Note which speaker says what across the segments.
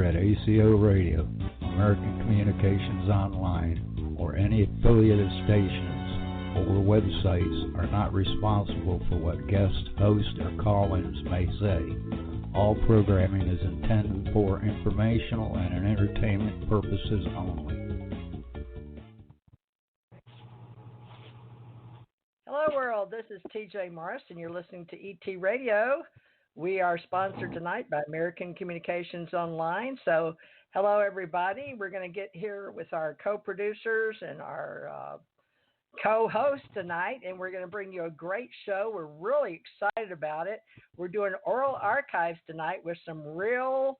Speaker 1: at ACO Radio, American Communications Online, or any affiliated stations or websites are not responsible for what guest hosts or call-ins may say. All programming is intended for informational and entertainment purposes only.
Speaker 2: Hello, world. This is TJ Morris, and you're listening to ET Radio. We are sponsored tonight by American Communications Online. So, hello, everybody. We're going to get here with our co-producers and our co-host tonight, and we're going to bring you a great show. We're really excited about it. We're doing oral archives tonight with some real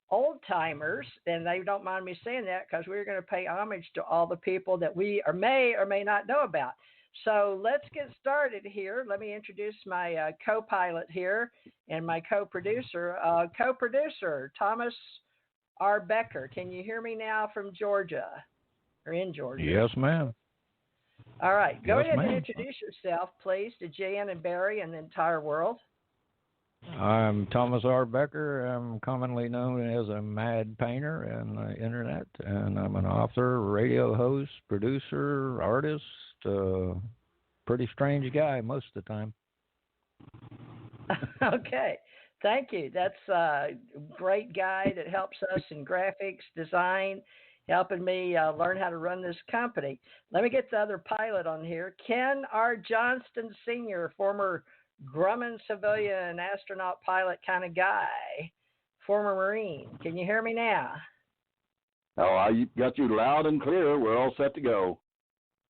Speaker 2: old-timers, and they don't mind me saying that because we're going to pay homage to all the people that we may or may not know about. So let's get started here. Let me introduce my co-pilot here and my co-producer. Thomas R. Becker. Can you hear me now from Georgia or in Georgia?
Speaker 1: Yes, ma'am.
Speaker 2: All right, go ahead
Speaker 1: ma'am.
Speaker 2: and introduce yourself, please, to Jan and Barry and the entire world.
Speaker 1: I'm Thomas R. Becker. I'm commonly known as a mad painter on the internet, and I'm an author, radio host, producer, artist, pretty strange guy most of the time.
Speaker 2: Okay, thank you. That's a great guy that helps us in graphics, design, helping me learn how to run this company. Let me get the other pilot on here. Ken R. Johnston Sr., former Grumman civilian astronaut pilot kind of guy, former Marine. Can you hear me now?
Speaker 3: Oh, I got you loud and clear. We're all set to go.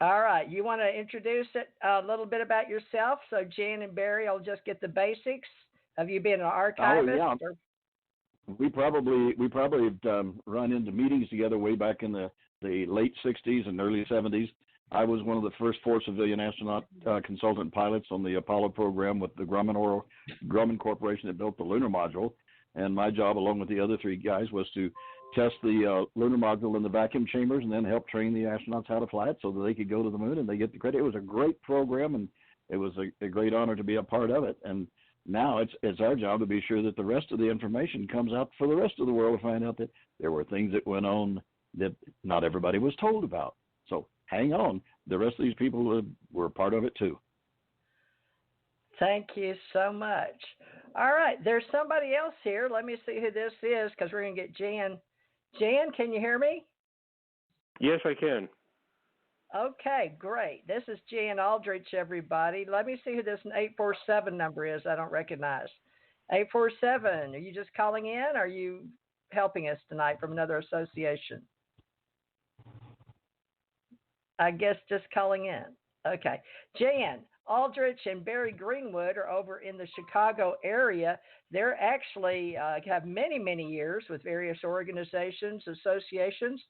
Speaker 2: All right. You want to introduce it a little bit about yourself so Jan and Barry will just get the basics of you being an archivist?
Speaker 3: Oh, yeah. We probably run into meetings together way back in the late 60s and early 70s. I was one of the first 4 civilian astronaut consultant pilots on the Apollo program with the Grumman Corporation that built the lunar module. And my job, along with the other 3 guys, was to test the lunar module in the vacuum chambers and then help train the astronauts how to fly it so that they could go to the moon and they get the credit. It was a great program, and it was a great honor to be a part of it. And now it's our job to be sure that the rest of the information comes out for the rest of the world to find out that there were things that went on that not everybody was told about. So hang on. The rest of these people were part of it too.
Speaker 2: Thank you so much. All right, there's somebody else here. Let me see who this is because we're going to get Jan. Jan, can you hear me?
Speaker 4: Yes, I can.
Speaker 2: Okay, great. This is Jan Aldrich, everybody. Let me see who this 847 number is I don't recognize. 847, are you just calling in or are you helping us tonight from another association? I guess just calling in. Okay. Jan, Aldrich and Barry Greenwood are over in the Chicago area. They're actually have many, many years with various organizations, associations,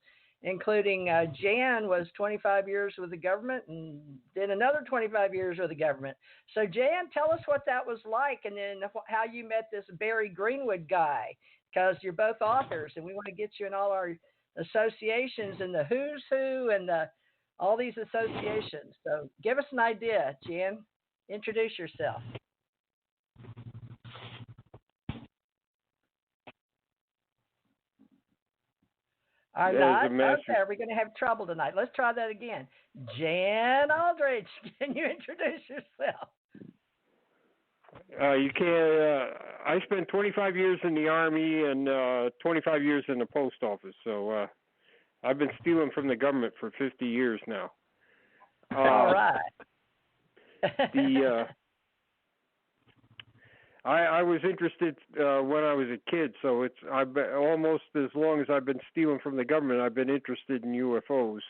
Speaker 2: including Jan was 25 years with the government and then another 25 years with the government. So, Jan, tell us what that was like and then how you met this Barry Greenwood guy, because you're both authors and we want to get you in all our associations and the who's who and all these associations. So give us an idea, Jan. Introduce yourself. Are not? Okay, are we going to have trouble tonight? Let's try that again. Jan Aldrich, can you introduce yourself?
Speaker 4: You can. I spent 25 years in the Army and 25 years in the post office. So I've been stealing from the government for 50 years now.
Speaker 2: All right.
Speaker 4: I was interested when I was a kid, so I've been, almost as long as I've been stealing from the government, I've been interested in UFOs.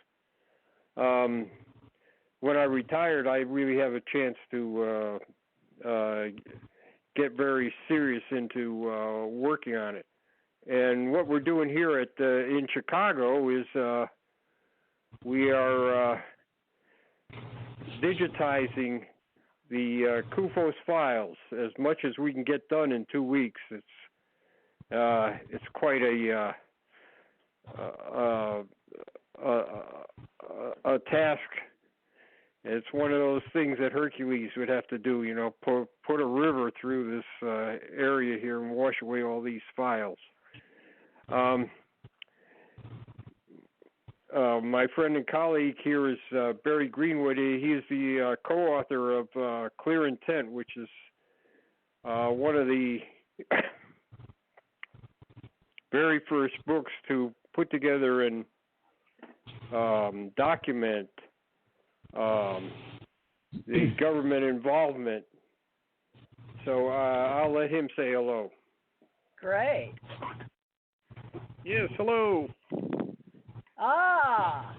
Speaker 4: When I retired, I really have a chance to get very serious into working on it. And what we're doing here in Chicago is we are digitizing the CUFOS files as much as we can get done in 2 weeks. It's quite a task. It's one of those things that Hercules would have to do, you know, put a river through this area here and wash away all these files. My friend and colleague here is Barry Greenwood. He is the co-author of Clear Intent, which is one of the very first books to put together and document the government involvement. So I'll let him say hello.
Speaker 2: Great.
Speaker 4: Yes, hello.
Speaker 2: Ah,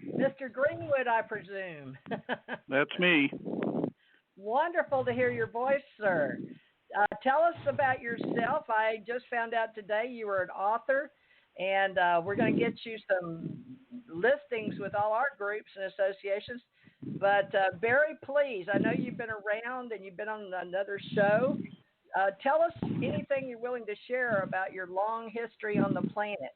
Speaker 2: Mr. Greenwood, I presume.
Speaker 5: That's me.
Speaker 2: Wonderful to hear your voice, sir. Tell us about yourself. I just found out today you were an author, and we're going to get you some listings with all our groups and associations. But Barry, please, I know you've been around and you've been on another show. Tell us anything you're willing to share about your long history on the planet.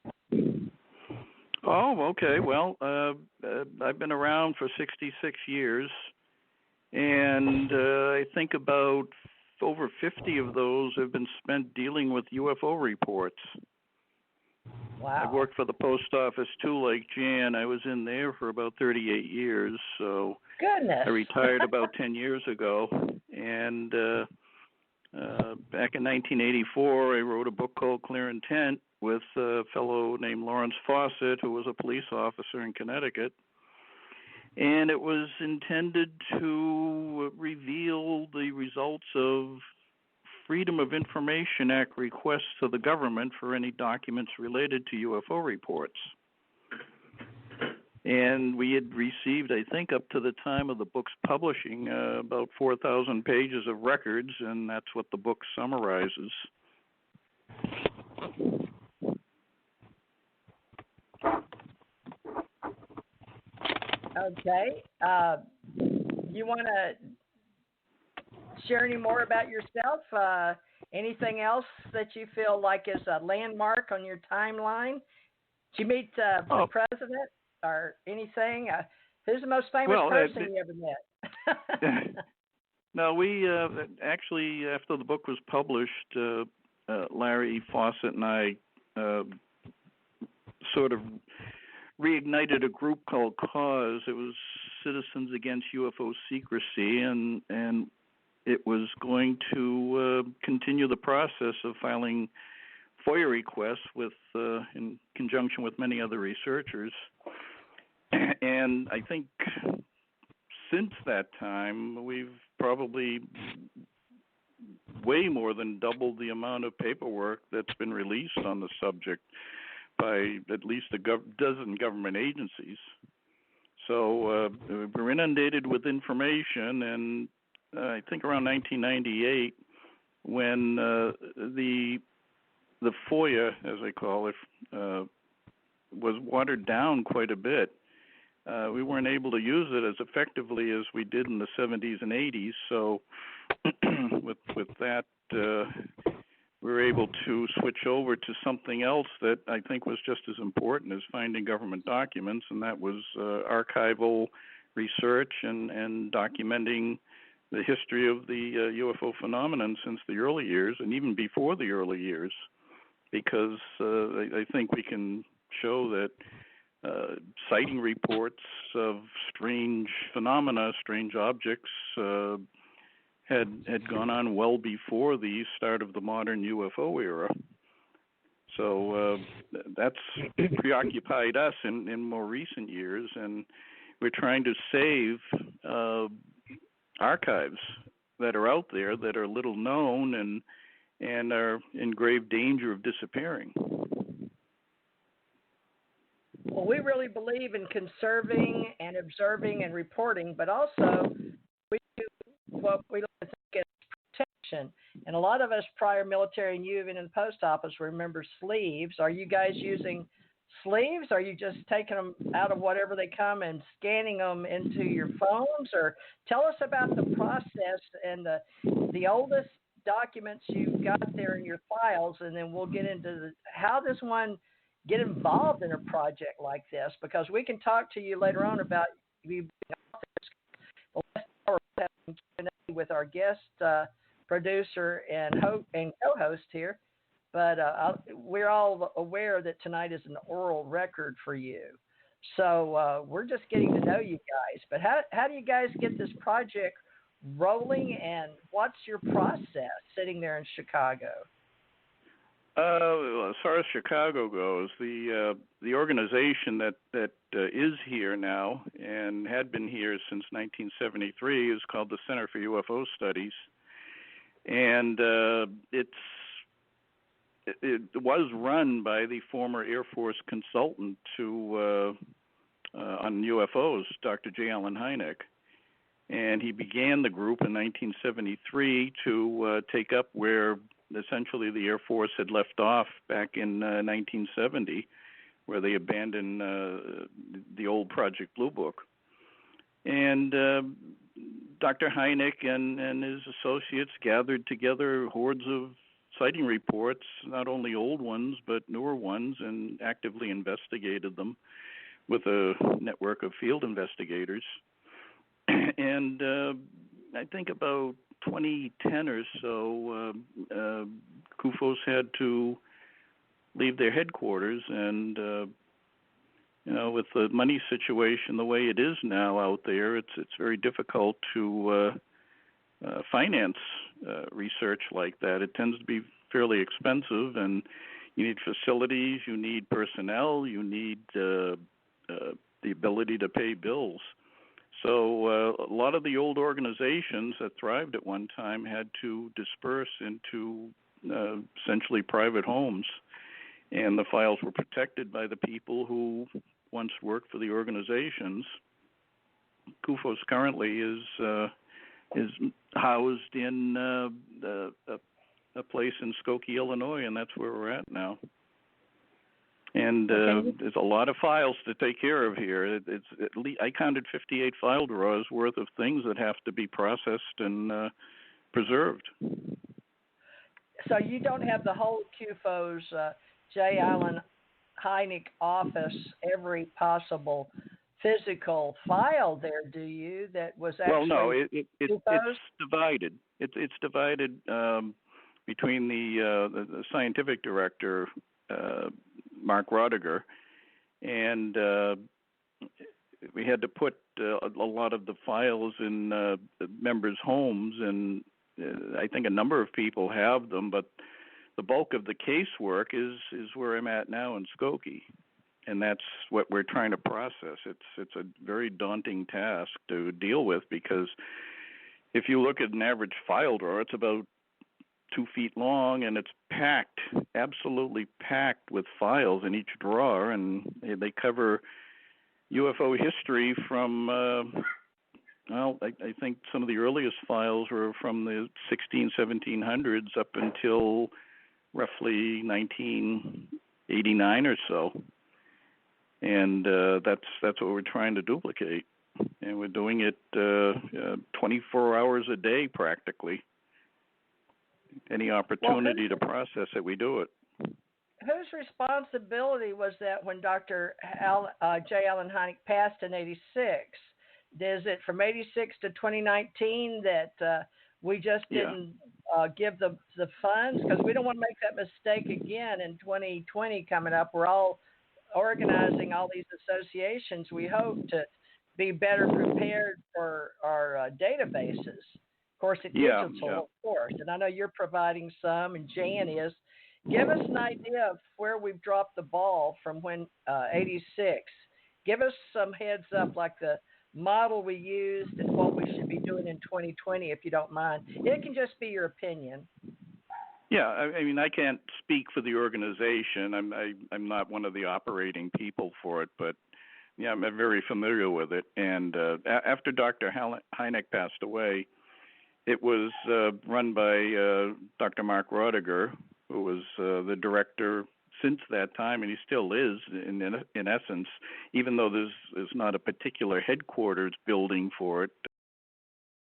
Speaker 5: Oh, okay. Well, I've been around for 66 years, and I think about over 50 of those have been spent dealing with UFO reports.
Speaker 2: Wow.
Speaker 5: I've worked for the post office too, like Jan. I was in there for about 38 years, so
Speaker 2: Goodness.
Speaker 5: I retired about 10 years ago. And back in 1984, I wrote a book called Clear Intent with a fellow named Lawrence Fawcett, who was a police officer in Connecticut. And it was intended to reveal the results of Freedom of Information Act requests to the government for any documents related to UFO reports. And we had received, I think, up to the time of the book's publishing, about 4,000 pages of records, and that's what the book summarizes.
Speaker 2: Okay. You want to share any more about yourself? Anything else that you feel like is a landmark on your timeline? Did you meet the president or anything? Who's the most famous person you ever met?
Speaker 5: No, we actually, after the book was published, Larry Fawcett and I sort of reignited a group called CAUSE. It was Citizens Against UFO Secrecy, and it was going to continue the process of filing FOIA requests with, in conjunction with many other researchers. And I think since that time, we've probably way more than doubled the amount of paperwork that's been released on the subject by at least a dozen government agencies. So we're inundated with information, and I think around 1998, when the FOIA, as I call it, was watered down quite a bit, we weren't able to use it as effectively as we did in the 70s and 80s. So with that, we were able to switch over to something else that I think was just as important as finding government documents, and that was archival research and documenting the history of the UFO phenomenon since the early years and even before the early years, because I think we can show that sighting reports of strange phenomena, strange objects, had gone on well before the start of the modern UFO era. So that's preoccupied us in more recent years, and we're trying to save archives that are out there that are little known and are in grave danger of disappearing.
Speaker 2: Well, we really believe in conserving and observing and reporting, but also we do what we like to think is protection. And a lot of us prior military and you even in the post office remember sleeves. Are you guys using sleeves? Are you just taking them out of whatever they come and scanning them into your phones? Or tell us about the process and the oldest documents you've got there in your files, and then we'll get into how does one get involved in a project like this, because we can talk to you later on about you being with our guest producer and co-host here. but we're all aware that tonight is an oral record for you. So we're just getting to know you guys. But how do you guys get this project rolling, and what's your process sitting there in Chicago?
Speaker 5: As far as Chicago goes, the organization that is here now and had been here since 1973 is called the Center for UFO Studies, and it was run by the former Air Force consultant on UFOs, Dr. J. Allen Hynek, and he began the group in 1973 to take up where essentially the Air Force had left off back in 1970, where they abandoned the old Project Blue Book. And Dr. Hynek and his associates gathered together hordes of sighting reports, not only old ones but newer ones, and actively investigated them with a network of field investigators. And I think about 2010 or so, CUFOS had to leave their headquarters, and with the money situation the way it is now out there, it's very difficult to finance research like that. It tends to be fairly expensive, and you need facilities, you need personnel, you need the ability to pay bills. So a lot of the old organizations that thrived at one time had to disperse into essentially private homes, and the files were protected by the people who once worked for the organizations. CUFOS currently is housed in a place in Skokie, Illinois, and that's where we're at now. And there's a lot of files to take care of here. It's at least, I counted 58 file drawers worth of things that have to be processed and preserved.
Speaker 2: So you don't have the whole CUFOS J. Allen Hynek office, every possible physical file there, do you? That was actually
Speaker 5: well, no, it's divided. It's divided between the scientific director, Mark Rodiger, and we had to put a lot of the files in members' homes, and I think a number of people have them, but the bulk of the casework is where I'm at now in Skokie, and that's what we're trying to process. It's a very daunting task to deal with, because if you look at an average file drawer, it's about 2 feet long, and it's packed, absolutely packed with files in each drawer, and they cover UFO history from, I think some of the earliest files were from the 1700s up until roughly 1989 or so, and that's what we're trying to duplicate, and we're doing it 24 hours a day practically. Any opportunity to process it, we do it.
Speaker 2: Whose responsibility was that when Dr. J. Allen Hynek passed in 86? Is it from 86 to 2019 that we just didn't give the funds? Because we don't want to make that mistake again in 2020 coming up. We're all organizing all these associations. We hope to be better prepared for our databases. Of course, it's digital, of course, and I know you're providing some, and Jan is. Give us an idea of where we've dropped the ball from when 86. Give us some heads up, like the model we used and what we should be doing in 2020, if you don't mind. It can just be your opinion.
Speaker 5: Yeah, I mean, I can't speak for the organization. I'm not one of the operating people for it, but yeah, I'm very familiar with it. And after Dr. Hynek passed away, it was run by Dr. Mark Rodiger, who was the director since that time, and he still is in essence, even though there's not a particular headquarters building for it.